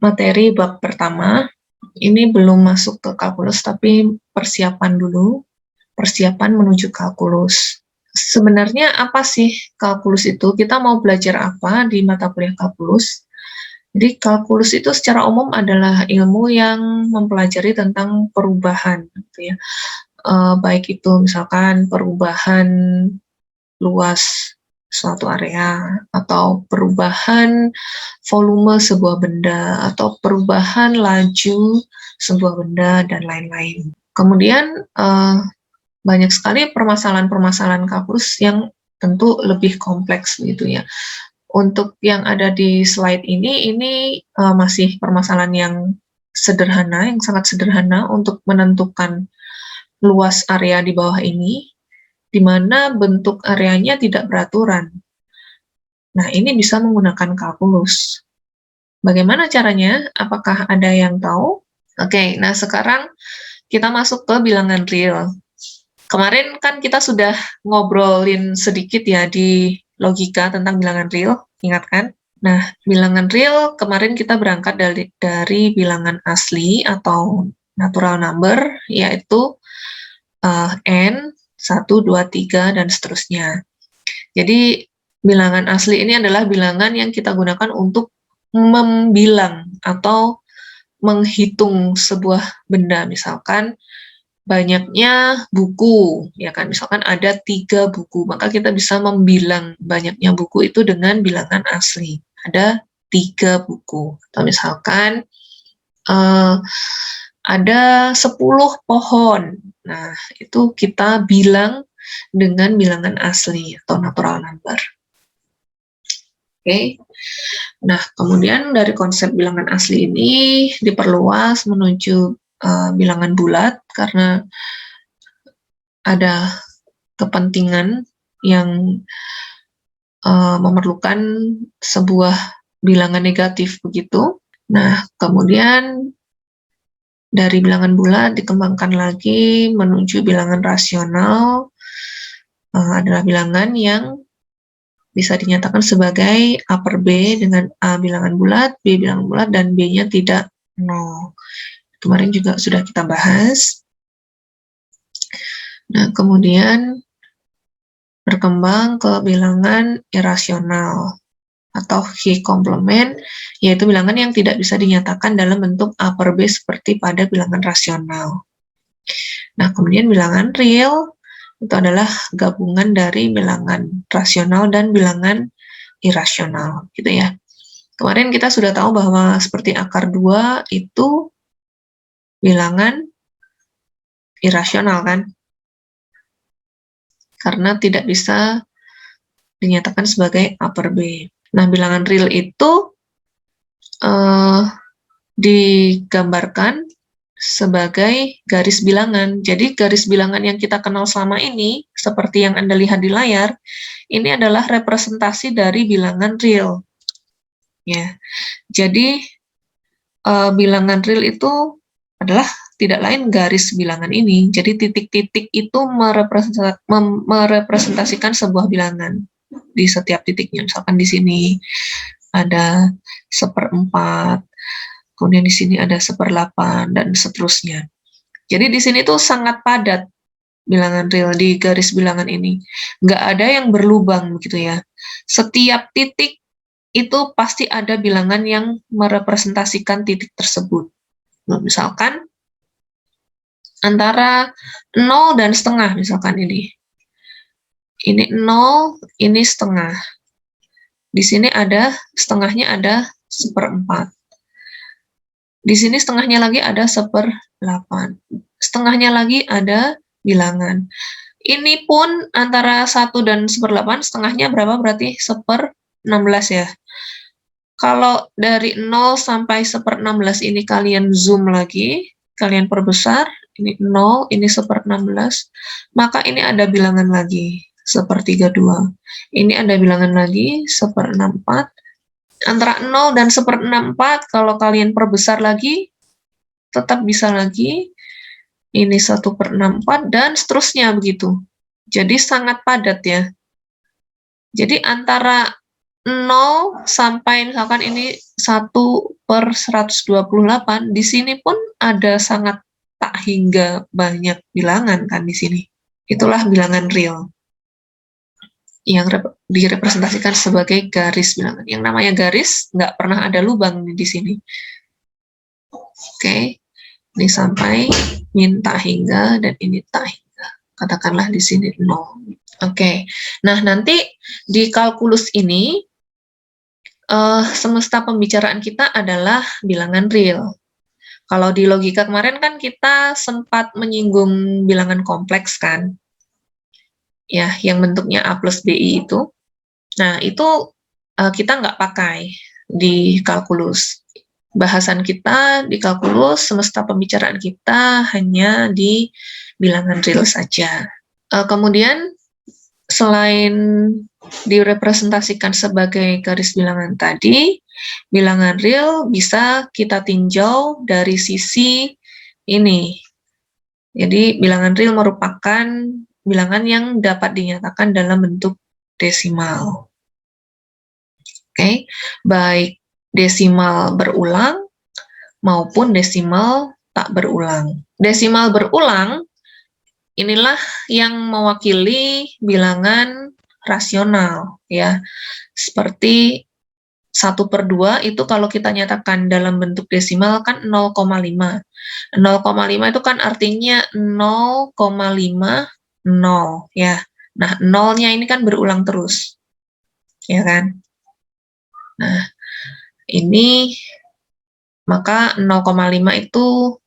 materi bab pertama. Ini belum masuk ke kalkulus, tapi persiapan dulu, persiapan menuju kalkulus. Sebenarnya apa sih kalkulus itu? Kita mau belajar apa di mata kuliah kalkulus? Jadi kalkulus itu secara umum adalah ilmu yang mempelajari tentang perubahan, gitu ya. Baik itu misalkan perubahan luas suatu area, atau perubahan volume sebuah benda, atau perubahan laju sebuah benda, dan lain-lain. Kemudian banyak sekali permasalahan-permasalahan kalkulus yang tentu lebih kompleks gitu ya. Untuk yang ada di slide ini masih permasalahan yang sederhana, yang sangat sederhana untuk menentukan luas area di bawah ini, di mana bentuk areanya tidak beraturan. Nah, ini bisa menggunakan kalkulus. Bagaimana caranya? Apakah ada yang tahu? Oke, nah sekarang kita masuk ke bilangan real. Kemarin kan kita sudah ngobrolin sedikit ya di logika tentang bilangan real, ingat kan? Nah, bilangan real kemarin kita berangkat dari bilangan asli atau natural number, yaitu n, 1, 2, 3, dan seterusnya. Jadi, bilangan asli ini adalah bilangan yang kita gunakan untuk membilang atau menghitung sebuah benda. Misalkan, banyaknya buku, ya kan? Misalkan ada 3 buku, maka kita bisa membilang banyaknya buku itu dengan bilangan asli. Ada 3 buku. Atau misalkan, ada 10 pohon. Nah, itu kita bilang dengan bilangan asli atau natural number. Oke. Nah, kemudian dari konsep bilangan asli ini diperluas menuju bilangan bulat karena ada kepentingan yang memerlukan sebuah bilangan negatif begitu. Nah, kemudian dari bilangan bulat dikembangkan lagi menuju bilangan rasional, adalah bilangan yang bisa dinyatakan sebagai upper B dengan A bilangan bulat, B bilangan bulat, dan B-nya tidak 0. Kemarin juga sudah kita bahas. Nah, kemudian berkembang ke bilangan irasional atau high complement, yaitu bilangan yang tidak bisa dinyatakan dalam bentuk upper B seperti pada bilangan rasional. Nah, kemudian bilangan real itu adalah gabungan dari bilangan rasional dan bilangan irasional, gitu ya. Kemarin kita sudah tahu bahwa seperti akar 2 itu bilangan irasional kan? Karena tidak bisa dinyatakan sebagai upper B. Nah, bilangan real itu digambarkan sebagai garis bilangan. Jadi, garis bilangan yang kita kenal selama ini, seperti yang Anda lihat di layar, ini adalah representasi dari bilangan real. Ya, jadi bilangan real itu adalah tidak lain garis bilangan ini. Jadi, titik-titik itu merepresentasikan sebuah bilangan di setiap titiknya. Misalkan di sini ada 1/4, kemudian di sini ada 1/8, dan seterusnya. Jadi di sini tuh sangat padat bilangan real di garis bilangan ini. Nggak ada yang berlubang begitu ya. Setiap titik itu pasti ada bilangan yang merepresentasikan titik tersebut. Nah, misalkan antara 0 dan setengah misalkan ini. Ini 0, ini setengah. Di sini ada setengahnya ada 1/4. Di sini setengahnya lagi ada 1/8. Setengahnya lagi ada bilangan. Ini pun antara 1 dan 1/8, setengahnya berapa berarti? 1/16 ya. Kalau dari 0 sampai 1/16 ini kalian zoom lagi, kalian perbesar, ini 0, ini 1/16, maka ini ada bilangan lagi, 1/32. Ini ada bilangan lagi, 1/64. Antara 0 dan 1/64, kalau kalian perbesar lagi, tetap bisa lagi, ini 1/64, dan seterusnya begitu. Jadi sangat padat ya. Jadi antara 0 sampai misalkan ini 1/128, di sini pun ada sangat tak hingga banyak bilangan kan di sini. Itulah bilangan real yang direpresentasikan sebagai garis bilangan. Yang namanya garis nggak pernah ada lubang di sini. Oke, ini sampai min tak hingga dan ini tak hingga. Katakanlah di sini 0. Oke, nah nanti di kalkulus ini semesta pembicaraan kita adalah bilangan real. Kalau di logika kemarin kan kita sempat menyinggung bilangan kompleks kan, ya, yang bentuknya A plus BI itu. Nah, itu kita nggak pakai di kalkulus. Bahasan kita di kalkulus, semesta pembicaraan kita hanya di bilangan real saja. Kemudian, selain direpresentasikan sebagai garis bilangan tadi, bilangan real bisa kita tinjau dari sisi ini. Jadi, bilangan real merupakan bilangan yang dapat dinyatakan dalam bentuk desimal. Oke, baik desimal berulang maupun desimal tak berulang. Desimal berulang inilah yang mewakili bilangan rasional, ya. Seperti 1/2 itu kalau kita nyatakan dalam bentuk desimal kan 0,5. 0,5 itu kan artinya 0,50, ya. Nah, nolnya ini kan berulang terus, ya kan? Nah, ini maka 0,5 itu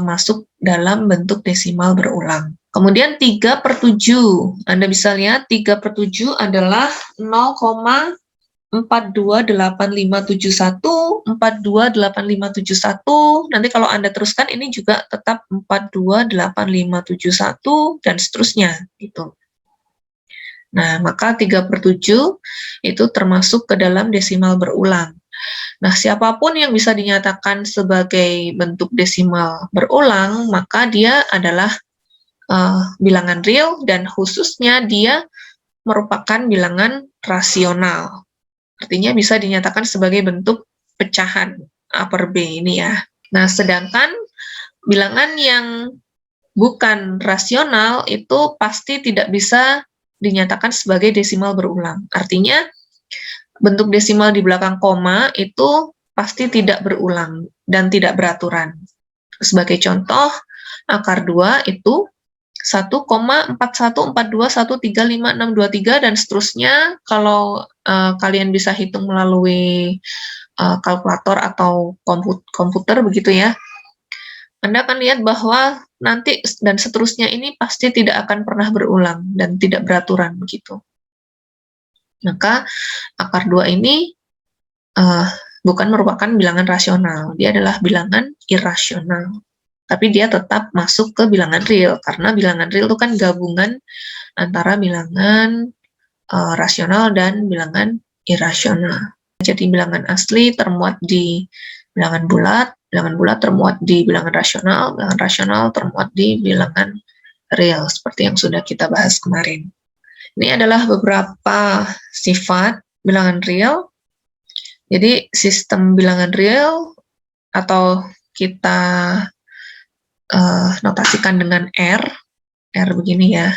masuk dalam bentuk desimal berulang. Kemudian 3/7, Anda bisa lihat 3/7 adalah 0,428571, 428571, nanti kalau Anda teruskan ini juga tetap 428571, dan seterusnya, gitu. Nah, maka 3/7 itu termasuk ke dalam desimal berulang. Nah, siapapun yang bisa dinyatakan sebagai bentuk desimal berulang, maka dia adalah bilangan real, dan khususnya dia merupakan bilangan rasional. Artinya bisa dinyatakan sebagai bentuk pecahan A per B ini ya. Nah, sedangkan bilangan yang bukan rasional itu pasti tidak bisa dinyatakan sebagai desimal berulang. Artinya, bentuk desimal di belakang koma itu pasti tidak berulang dan tidak beraturan. Sebagai contoh, akar 2 itu 1,4142135623 dan seterusnya. Kalau kalian bisa hitung melalui kalkulator atau komputer begitu ya, Anda akan lihat bahwa nanti dan seterusnya ini pasti tidak akan pernah berulang dan tidak beraturan begitu. Maka akar 2 ini bukan merupakan bilangan rasional, dia adalah bilangan irasional. Tapi dia tetap masuk ke bilangan real, karena bilangan real itu kan gabungan antara bilangan rasional dan bilangan irasional. Jadi bilangan asli termuat di bilangan bulat termuat di bilangan rasional termuat di bilangan real, seperti yang sudah kita bahas kemarin. Ini adalah beberapa sifat bilangan real. Jadi sistem bilangan real, atau kita notasikan dengan R begini ya.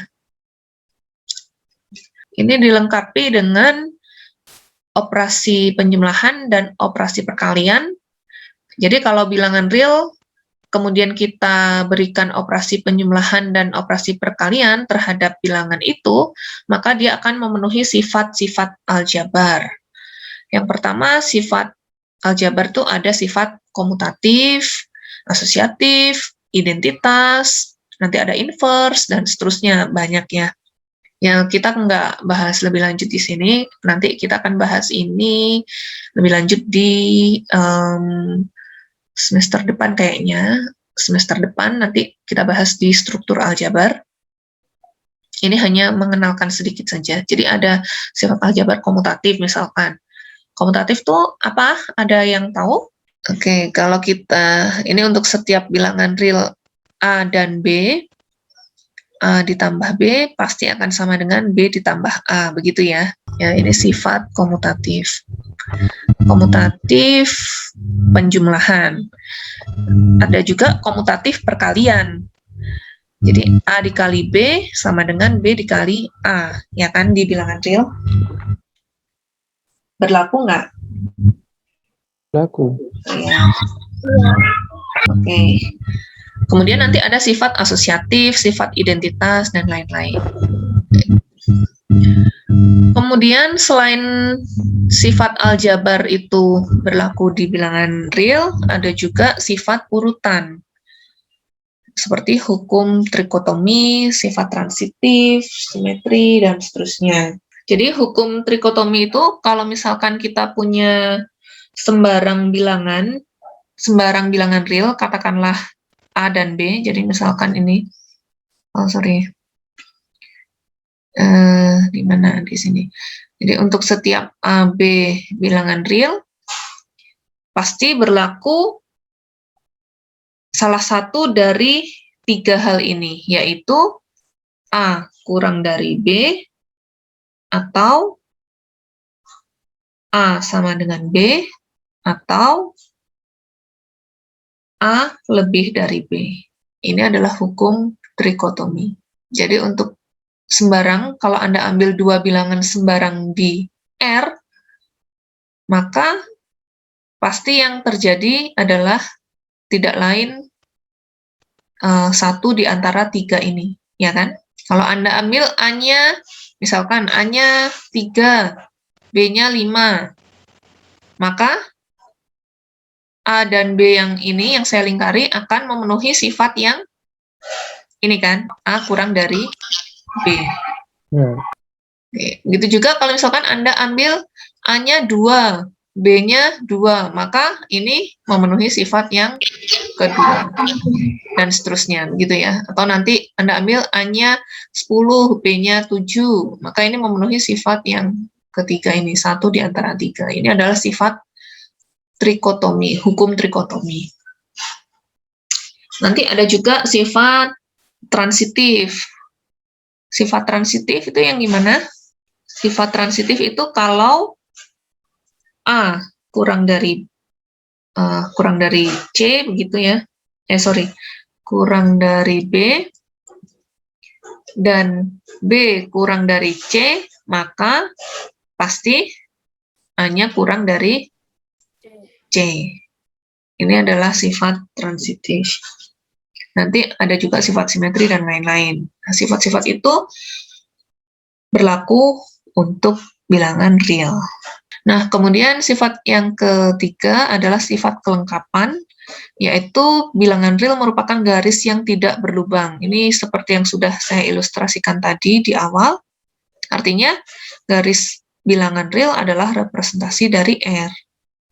Ini dilengkapi dengan operasi penjumlahan dan operasi perkalian. Jadi kalau bilangan real, kemudian kita berikan operasi penjumlahan dan operasi perkalian terhadap bilangan itu, maka dia akan memenuhi sifat-sifat aljabar. Yang pertama, sifat aljabar itu ada sifat komutatif, asosiatif, identitas, nanti ada inverse, dan seterusnya, banyak ya. Yang kita nggak bahas lebih lanjut di sini, nanti kita akan bahas ini lebih lanjut di semester depan kayaknya. Semester depan nanti kita bahas di struktur aljabar. Ini hanya mengenalkan sedikit saja. Jadi ada sifat aljabar komutatif misalkan. Komutatif tuh apa? Ada yang tahu? Oke, kalau kita, ini untuk setiap bilangan real A dan B, A ditambah B pasti akan sama dengan B ditambah A, begitu ya. Ya, ini sifat komutatif. Komutatif penjumlahan. Ada juga komutatif perkalian. Jadi A dikali B sama dengan B dikali A, ya kan, di bilangan real. Berlaku nggak? Berlaku. Ya. Oke. Kemudian nanti ada sifat asosiatif, sifat identitas, dan lain-lain. Kemudian selain sifat aljabar itu berlaku di bilangan real, ada juga sifat urutan. Seperti hukum trikotomi, sifat transitif, simetri, dan seterusnya. Jadi hukum trikotomi itu kalau misalkan kita punya sembarang bilangan real, katakanlah A dan B, jadi misalkan ini, di mana di sini. Jadi untuk setiap A, B bilangan real, pasti berlaku salah satu dari 3 hal ini, yaitu A kurang dari B, atau A sama dengan B, atau A lebih dari B. Ini adalah hukum trikotomi. Jadi untuk sembarang, kalau Anda ambil 2 bilangan sembarang di R, maka pasti yang terjadi adalah tidak lain satu di antara 3 ini, ya kan? Kalau Anda ambil A-nya, misalkan A-nya 3, B-nya 5, maka A dan B yang ini, yang saya lingkari, akan memenuhi sifat yang ini kan, A kurang dari B. Oke. Begitu juga kalau misalkan Anda ambil A-nya 2, B-nya 2, maka ini memenuhi sifat yang kedua, dan seterusnya, gitu ya. Atau nanti Anda ambil A-nya 10, B-nya 7, maka ini memenuhi sifat yang ketiga ini, satu di antara 3. Ini adalah sifat trikotomi, hukum trikotomi. Nanti ada juga sifat transitif. Sifat transitif itu yang gimana? Sifat transitif itu kalau A kurang dari C, begitu ya. Kurang dari B, dan B kurang dari C, maka pasti A-nya kurang dari C. Ini adalah sifat transitif. Nanti ada juga sifat simetri dan lain-lain. Nah, sifat-sifat itu berlaku untuk bilangan real. Nah, kemudian sifat yang ketiga adalah sifat kelengkapan, yaitu bilangan real merupakan garis yang tidak berlubang. Ini seperti yang sudah saya ilustrasikan tadi di awal. Artinya, garis bilangan real adalah representasi dari R.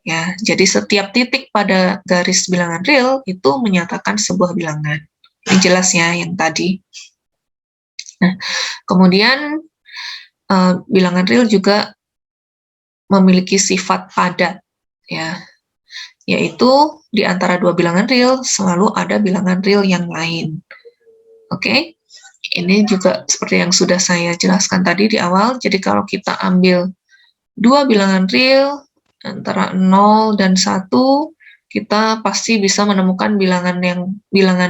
Ya, jadi setiap titik pada garis bilangan real itu menyatakan sebuah bilangan. Ini jelas ya yang tadi. Nah, kemudian bilangan real juga memiliki sifat padat, ya, yaitu di antara 2 bilangan real selalu ada bilangan real yang lain. Oke, ini juga seperti yang sudah saya jelaskan tadi di awal. Jadi kalau kita ambil 2 bilangan real antara 0 dan 1, kita pasti bisa menemukan bilangan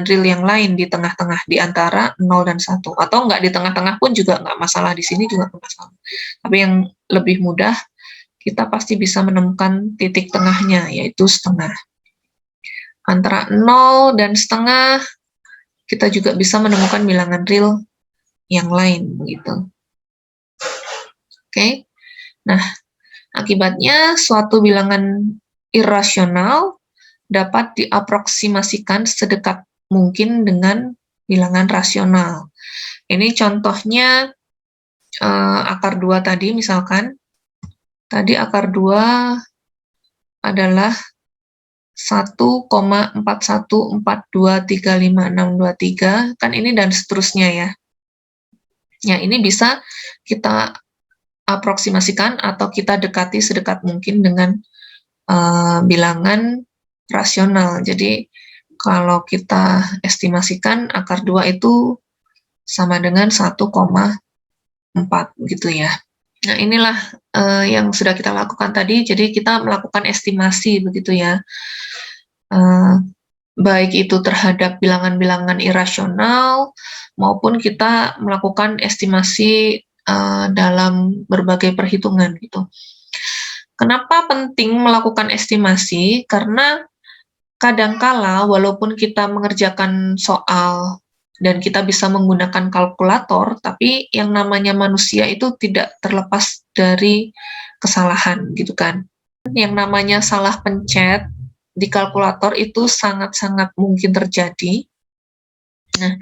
real yang lain di tengah-tengah, di antara 0 dan 1. Atau nggak di tengah-tengah pun juga nggak masalah, di sini juga nggak masalah. Tapi yang lebih mudah, kita pasti bisa menemukan titik tengahnya, yaitu setengah. Antara 0 dan setengah, kita juga bisa menemukan bilangan real yang lain, begitu. Oke. Nah, akibatnya suatu bilangan irasional dapat diaproksimasikan sedekat mungkin dengan bilangan rasional. Ini contohnya akar 2 tadi, misalkan. Tadi akar 2 adalah 1,41423563, kan ini dan seterusnya ya. Ya, ini bisa kita aproksimasikan atau kita dekati sedekat mungkin dengan bilangan rasional. Jadi, kalau kita estimasikan akar 2 itu sama dengan 1,4 gitu ya. Nah, inilah yang sudah kita lakukan tadi. Jadi kita melakukan estimasi begitu ya. Baik itu terhadap bilangan-bilangan irasional maupun kita melakukan estimasi dalam berbagai perhitungan gitu. Kenapa penting melakukan estimasi? Karena kadangkala walaupun kita mengerjakan soal dan kita bisa menggunakan kalkulator, tapi yang namanya manusia itu tidak terlepas dari kesalahan gitu kan. Yang namanya salah pencet di kalkulator itu sangat-sangat mungkin terjadi. Nah,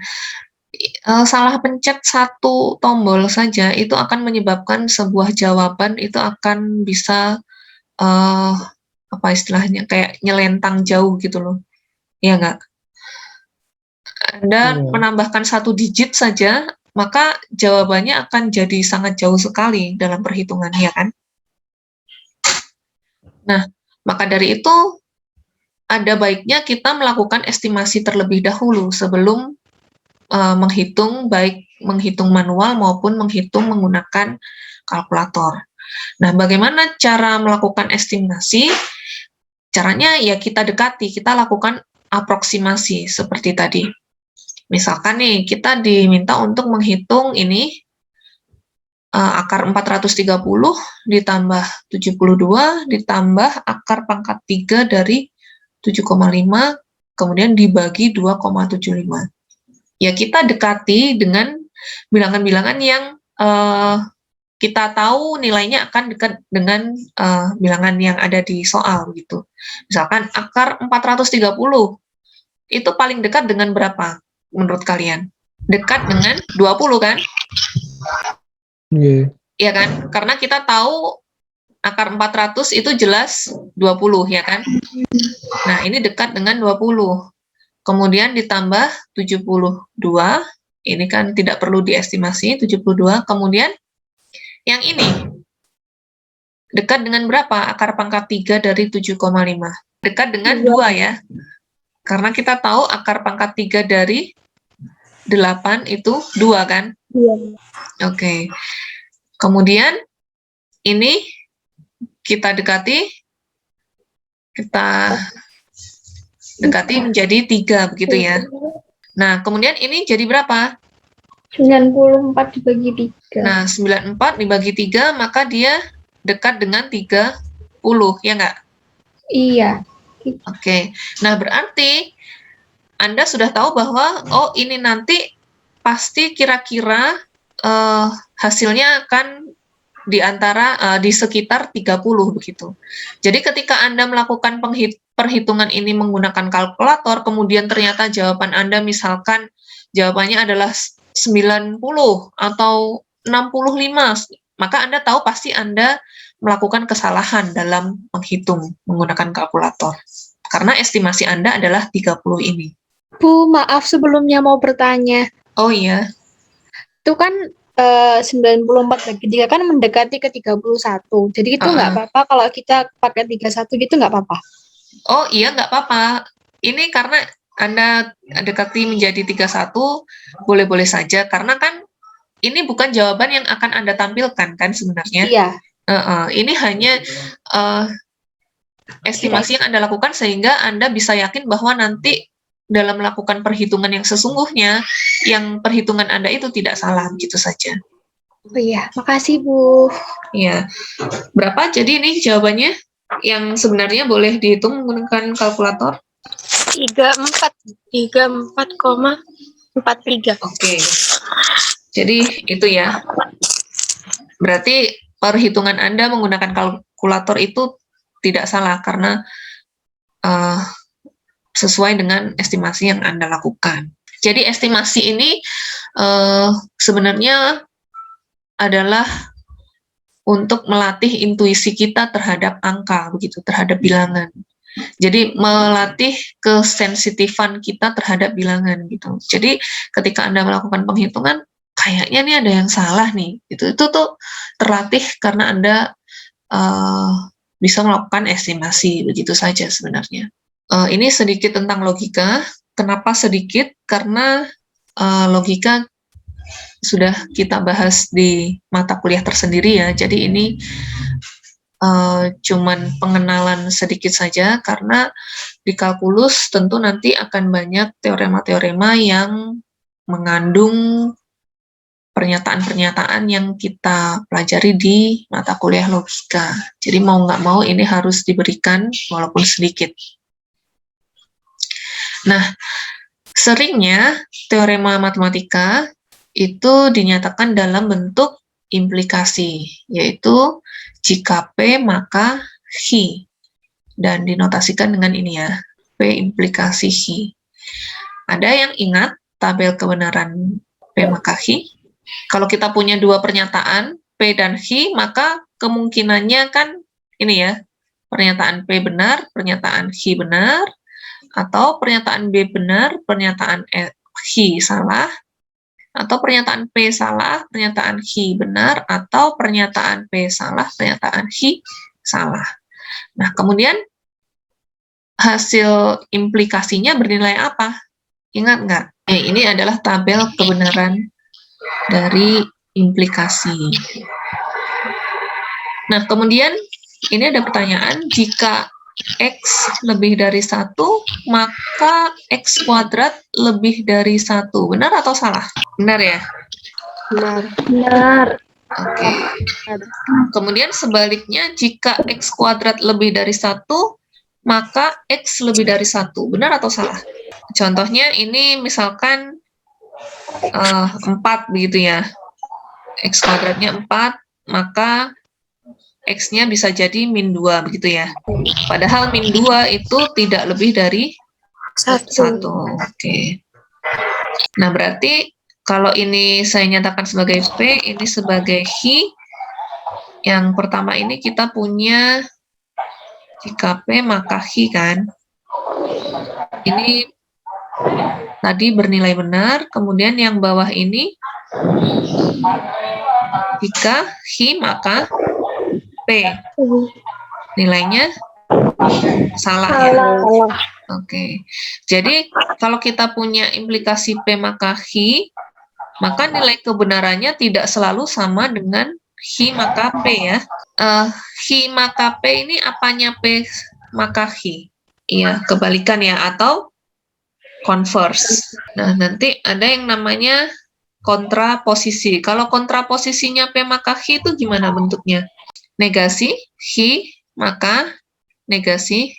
salah pencet satu tombol saja itu akan menyebabkan sebuah jawaban itu akan bisa apa istilahnya, kayak nyelentang jauh gitu loh, ya nggak? Anda menambahkan satu digit saja, maka jawabannya akan jadi sangat jauh sekali dalam perhitungan, ya kan? Nah, maka dari itu, ada baiknya kita melakukan estimasi terlebih dahulu sebelum menghitung, baik menghitung manual maupun menghitung menggunakan kalkulator. Nah, bagaimana cara melakukan estimasi? Caranya ya kita dekati, kita lakukan aproksimasi seperti tadi. Misalkan nih, kita diminta untuk menghitung ini akar 430 ditambah 72 ditambah akar pangkat 3 dari 7,5 kemudian dibagi 2,75. Ya kita dekati dengan bilangan-bilangan yang kita tahu nilainya akan dekat dengan bilangan yang ada di soal gitu. Misalkan akar 430 itu paling dekat dengan berapa menurut kalian? Dekat dengan 20 kan? Iya kan? Karena kita tahu akar 400 itu jelas 20 ya kan? Nah, ini dekat dengan 20. Kemudian ditambah 72, ini kan tidak perlu diestimasi, 72. Kemudian yang ini dekat dengan berapa? Akar pangkat 3 dari 7,5. Dekat dengan 2 ya. Karena kita tahu akar pangkat 3 dari 8 itu 2 kan? Iya. Oke. Kemudian ini kita dekati menjadi 3 begitu ya. Nah, kemudian ini jadi berapa? 94 dibagi 3. Nah, 94 dibagi 3, maka dia dekat dengan 30, ya nggak? Iya. Oke. Nah, berarti Anda sudah tahu bahwa, oh ini nanti pasti kira-kira hasilnya akan di sekitar 30 begitu. Jadi ketika Anda melakukan perhitungan ini menggunakan kalkulator, kemudian ternyata jawaban Anda misalkan jawabannya adalah 90 atau 65, maka Anda tahu pasti Anda melakukan kesalahan dalam menghitung menggunakan kalkulator. Karena estimasi Anda adalah 30 ini. Bu, maaf sebelumnya mau bertanya. Oh iya. Itu kan 94 bagi 3 kan mendekati ke 31. Jadi itu nggak apa-apa kalau kita pakai 31 gitu nggak apa-apa? Oh iya, nggak apa-apa. Ini karena Anda dekati menjadi 31, boleh-boleh saja. Karena kan ini bukan jawaban yang akan Anda tampilkan kan sebenarnya. Iya. Ini hanya estimasi yang Anda lakukan sehingga Anda bisa yakin bahwa nanti dalam melakukan perhitungan yang sesungguhnya, yang perhitungan Anda itu tidak salah, begitu saja. Oh iya, makasih Bu. Iya. Berapa jadi ini jawabannya? Yang sebenarnya boleh dihitung menggunakan kalkulator? 34,43. Oke. Jadi itu ya. Berarti perhitungan Anda menggunakan kalkulator itu tidak salah karena sesuai dengan estimasi yang Anda lakukan. Jadi estimasi ini sebenarnya adalah untuk melatih intuisi kita terhadap angka, begitu, terhadap bilangan. Jadi melatih kesensitifan kita terhadap bilangan gitu. Jadi ketika Anda melakukan penghitungan, kayaknya nih ada yang salah nih. Itu tuh terlatih karena Anda bisa melakukan estimasi, begitu saja sebenarnya. Ini sedikit tentang logika. Kenapa sedikit? Karena logika sudah kita bahas di mata kuliah tersendiri ya. Jadi ini cuman pengenalan sedikit saja, karena di kalkulus tentu nanti akan banyak teorema-teorema yang mengandung pernyataan-pernyataan yang kita pelajari di mata kuliah logika. Jadi mau nggak mau ini harus diberikan walaupun sedikit. Nah, seringnya teorema matematika itu dinyatakan dalam bentuk implikasi, yaitu jika P maka Hi, dan dinotasikan dengan ini ya, P implikasi Hi. Ada yang ingat tabel kebenaran P maka Hi? Kalau kita punya dua pernyataan, P dan Hi, maka kemungkinannya kan ini ya, pernyataan P benar, pernyataan Hi benar, atau pernyataan B benar, pernyataan Hi salah, atau pernyataan P salah, pernyataan Hi benar, atau pernyataan P salah, pernyataan Hi salah. Nah, kemudian hasil implikasinya bernilai apa? Ingat nggak? Ini adalah tabel kebenaran dari implikasi. Nah, kemudian ini ada pertanyaan, jika X lebih dari 1, maka X kuadrat lebih dari 1. Benar atau salah? Benar ya? Benar. Oke. Kemudian sebaliknya, jika X kuadrat lebih dari 1, maka X lebih dari 1. Benar atau salah? Contohnya ini misalkan 4 begitu ya. X kuadratnya 4, maka X-nya bisa jadi min 2 begitu ya. Padahal min 2 itu tidak lebih dari 1. Oke. Nah, berarti kalau ini saya nyatakan sebagai P, ini sebagai Hi. Yang pertama ini kita punya jika P maka Hi kan. Ini tadi bernilai benar, kemudian yang bawah ini jika Hi maka P. Nilainya salah ya. Oke. Jadi kalau kita punya implikasi P maka Hi, maka nilai kebenarannya tidak selalu sama dengan Hi maka P ya. Hi maka P ini apanya P maka Hi? Iya, kebalikan ya, atau converse. Nah, nanti ada yang namanya kontraposisi. Kalau kontraposisinya P maka Hi itu gimana bentuknya? Negasi Hi maka negasi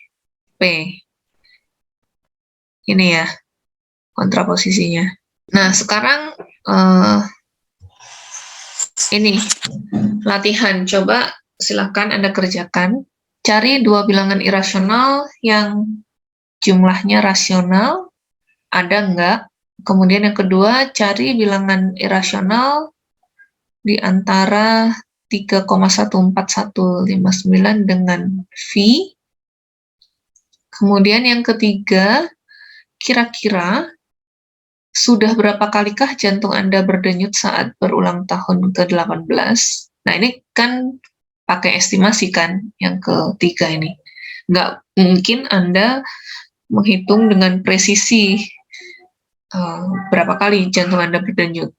P. Ini ya, kontraposisinya. Nah, sekarang ini latihan. Coba silakan Anda kerjakan. Cari dua bilangan irasional yang jumlahnya rasional. Ada enggak? Kemudian yang kedua, cari bilangan irasional di antara 3,14159 dengan V. Kemudian yang ketiga, kira-kira sudah berapa kalikah jantung Anda berdenyut saat berulang tahun ke-18? Nah, ini kan pakai estimasi kan, yang ketiga ini. Nggak mungkin Anda menghitung dengan presisi berapa kali jantung Anda berdenyut.